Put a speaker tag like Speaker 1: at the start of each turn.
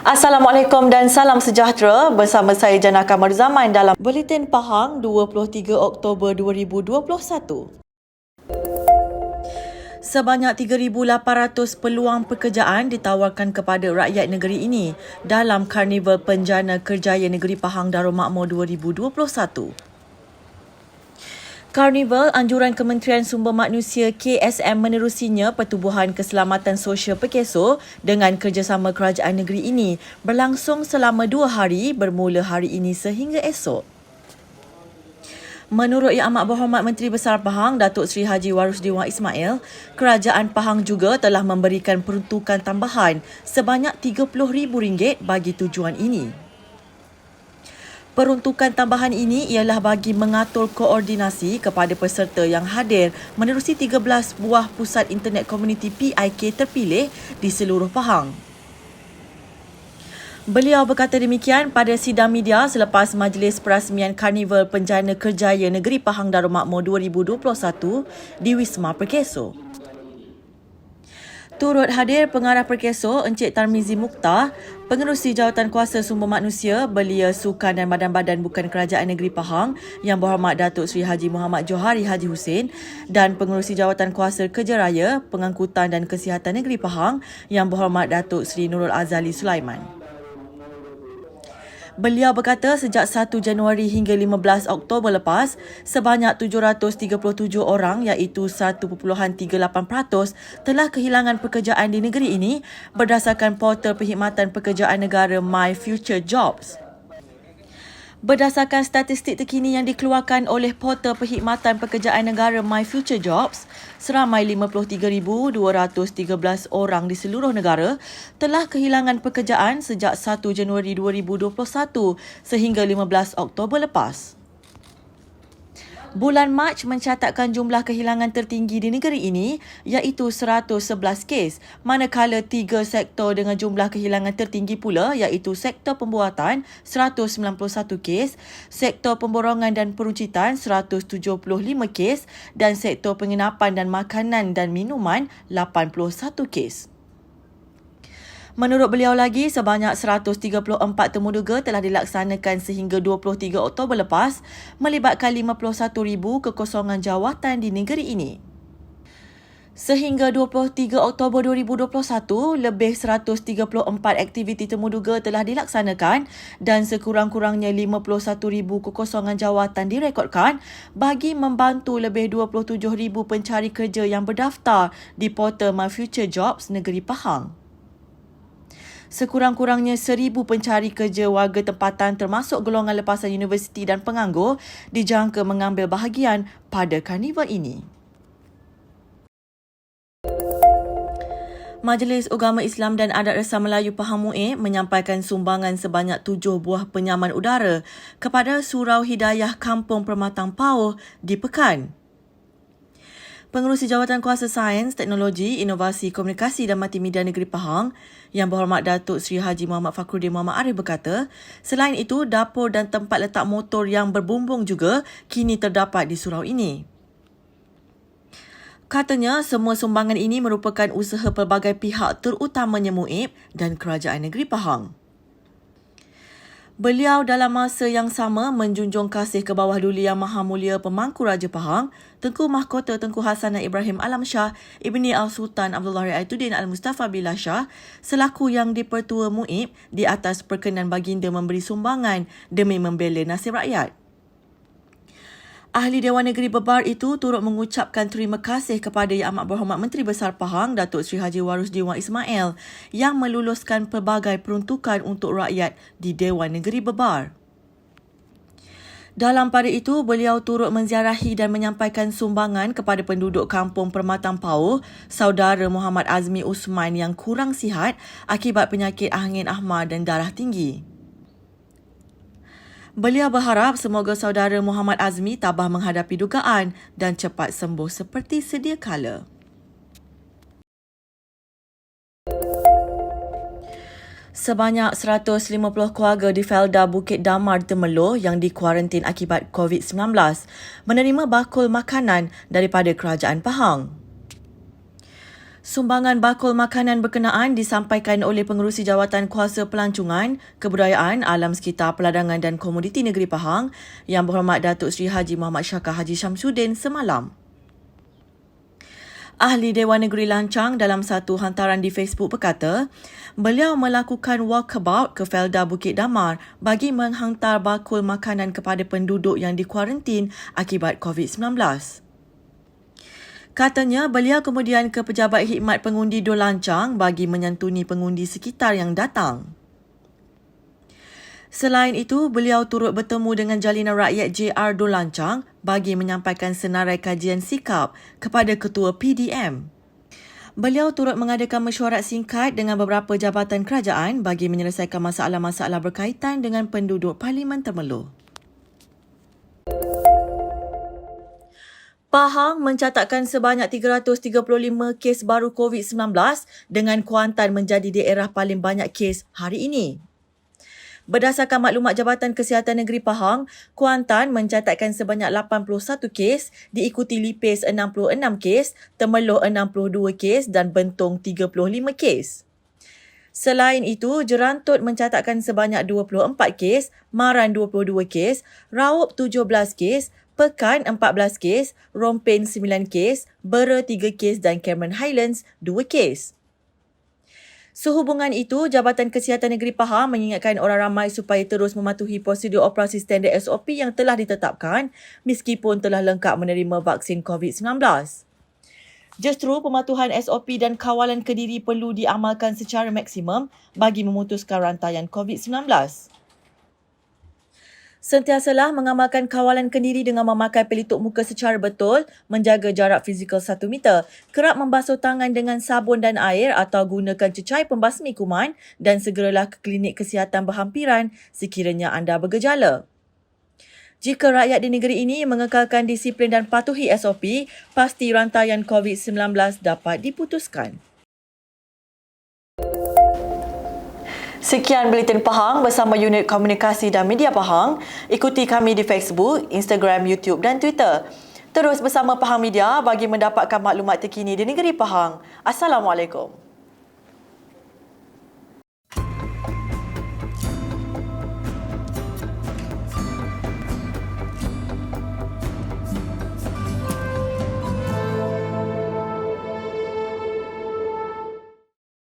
Speaker 1: Assalamualaikum dan salam sejahtera. Bersama saya Jana Kamarzaman dalam Buletin Pahang 23 Oktober 2021. Sebanyak 3,800 peluang pekerjaan ditawarkan kepada rakyat negeri ini dalam Karnival Penjana Kerjaya Negeri Pahang Darul Makmur 2021. Karnival Anjuran Kementerian Sumber Manusia KSM menerusinya Pertubuhan Keselamatan Sosial Pekeso dengan kerjasama kerajaan negeri ini berlangsung selama 2 hari bermula hari ini sehingga esok. Menurut Yang Amat Berhormat Menteri Besar Pahang, Datuk Seri Haji Warusdi Wan Ismail, kerajaan Pahang juga telah memberikan peruntukan tambahan sebanyak RM30,000 bagi tujuan ini. Peruntukan tambahan ini ialah bagi mengatur koordinasi kepada peserta yang hadir menerusi 13 buah pusat internet komuniti PIK terpilih di seluruh Pahang. Beliau berkata demikian pada sidang media selepas majlis perasmian Karnival Penjana Kerjaya Negeri Pahang Darul Makmur 2021 di Wisma Perkeso. Turut hadir Pengarah Perkeso Encik Tarmizi Mukhtar, Pengerusi Jawatan Kuasa Sumber Manusia, Belia Sukan dan Badan-Badan Bukan Kerajaan Negeri Pahang Yang Berhormat Datuk Seri Haji Muhammad Johari Haji Hussein dan Pengerusi Jawatan Kuasa Kerja Raya, Pengangkutan dan Kesihatan Negeri Pahang Yang Berhormat Datuk Seri Nurul Azali Sulaiman. Beliau berkata sejak 1 Januari hingga 15 Oktober lepas, sebanyak 737 orang iaitu 1.38% telah kehilangan pekerjaan di negeri ini berdasarkan portal perkhidmatan pekerjaan negara My Future Jobs. Berdasarkan statistik terkini yang dikeluarkan oleh portal perkhidmatan pekerjaan negara My Future Jobs, seramai 53,213 orang di seluruh negara telah kehilangan pekerjaan sejak 1 Januari 2021 sehingga 15 Oktober lepas. Bulan Mac mencatatkan jumlah kehilangan tertinggi di negeri ini iaitu 111 kes, manakala 3 sektor dengan jumlah kehilangan tertinggi pula iaitu sektor pembuatan 191 kes, sektor pemborongan dan peruncitan 175 kes dan sektor penginapan dan makanan dan minuman 81 kes. Menurut beliau lagi, sebanyak 134 temuduga telah dilaksanakan sehingga 23 Oktober lepas, melibatkan 51,000 kekosongan jawatan di negeri ini. Sehingga 23 Oktober 2021, lebih 134 aktiviti temuduga telah dilaksanakan dan sekurang-kurangnya 51,000 kekosongan jawatan direkodkan bagi membantu lebih 27,000 pencari kerja yang berdaftar di portal My Future Jobs Negeri Pahang. Sekurang-kurangnya 1,000 pencari kerja warga tempatan termasuk golongan lepasan universiti dan penganggur dijangka mengambil bahagian pada karnival ini. Majlis Ugama Islam dan Adat Rasa Melayu Pahang MUIS menyampaikan sumbangan sebanyak 7 buah penyaman udara kepada Surau Hidayah Kampung Permatang Pauh di Pekan. Pengerusi Jawatan Kuasa Sains, Teknologi, Inovasi, Komunikasi dan Multimedia Negeri Pahang Yang Berhormat Datuk Seri Haji Muhammad Fakhruddin Muhammad Arif berkata, selain itu, dapur dan tempat letak motor yang berbumbung juga kini terdapat di surau ini. Katanya, semua sumbangan ini merupakan usaha pelbagai pihak terutamanya MUIS dan Kerajaan Negeri Pahang. Beliau dalam masa yang sama menjunjung kasih ke bawah duli Yang Maha Mulia Pemangku Raja Pahang, Tengku Mahkota Tengku Hasanah Ibrahim Alam Shah Ibni Al-Sultan Abdullah Riayatuddin Al-Mustafa Billah Shah selaku Yang di-Pertua MUIS di atas perkenan baginda memberi sumbangan demi membela nasib rakyat. Ahli Dewan Negeri Bebar itu turut mengucapkan terima kasih kepada Yang Amat Berhormat Menteri Besar Pahang, Datuk Seri Haji Warusdi Wan Ismail yang meluluskan pelbagai peruntukan untuk rakyat di Dewan Negeri Bebar. Dalam pada itu, beliau turut menziarahi dan menyampaikan sumbangan kepada penduduk Kampung Permatang Pauh, saudara Muhammad Azmi Usman yang kurang sihat akibat penyakit angin ahmar dan darah tinggi. Beliau berharap semoga saudara Muhammad Azmi tabah menghadapi dugaan dan cepat sembuh seperti sedia kala. Sebanyak 150 keluarga di Felda Bukit Damar Temerloh yang dikuarantin akibat COVID-19 menerima bakul makanan daripada Kerajaan Pahang. Sumbangan bakul makanan berkenaan disampaikan oleh Pengerusi Jawatan Kuasa Pelancongan, Kebudayaan, Alam Sekitar, Peladangan dan Komoditi Negeri Pahang Yang Berhormat Datuk Seri Haji Muhammad Syakar Haji Syamsuddin semalam. Ahli Dewan Negeri Lancang dalam satu hantaran di Facebook berkata, beliau melakukan walkabout ke Felda Bukit Damar bagi menghantar bakul makanan kepada penduduk yang dikuarantin akibat COVID-19. Katanya, beliau kemudian ke Pejabat Khidmat Pengundi Dor Lancang bagi menyantuni pengundi sekitar yang datang. Selain itu, beliau turut bertemu dengan Jalinan Rakyat JR Dor Lancang bagi menyampaikan senarai kajian sikap kepada Ketua PDM. Beliau turut mengadakan mesyuarat singkat dengan beberapa jabatan kerajaan bagi menyelesaikan masalah-masalah berkaitan dengan penduduk Parlimen Temerloh. Pahang mencatatkan sebanyak 335 kes baru COVID-19 dengan Kuantan menjadi daerah paling banyak kes hari ini. Berdasarkan maklumat Jabatan Kesihatan Negeri Pahang, Kuantan mencatatkan sebanyak 81 kes, diikuti Lipis 66 kes, Temerloh 62 kes dan Bentong 35 kes. Selain itu, Jerantut mencatatkan sebanyak 24 kes, Maran 22 kes, Raup 17 kes, Pekan 14 kes, Rompin 9 kes, Bera 3 kes dan Cameron Highlands 2 kes. Sehubungan itu, Jabatan Kesihatan Negeri Pahang mengingatkan orang ramai supaya terus mematuhi prosedur operasi standard SOP yang telah ditetapkan meskipun telah lengkap menerima vaksin COVID-19. Justru pematuhan SOP dan kawalan kediri perlu diamalkan secara maksimum bagi memutuskan rantaian COVID-19. Sentiasalah mengamalkan kawalan kendiri dengan memakai pelitup muka secara betul, menjaga jarak fizikal 1 meter, kerap membasuh tangan dengan sabun dan air atau gunakan cecair pembasmi kuman dan segeralah ke klinik kesihatan berhampiran sekiranya anda bergejala. Jika rakyat di negeri ini mengekalkan disiplin dan patuhi SOP, pasti rantaian COVID-19 dapat diputuskan. Sekian Buletin Pahang bersama Unit Komunikasi dan Media Pahang. Ikuti kami di Facebook, Instagram, YouTube dan Twitter. Terus bersama Pahang Media bagi mendapatkan maklumat terkini di negeri Pahang. Assalamualaikum.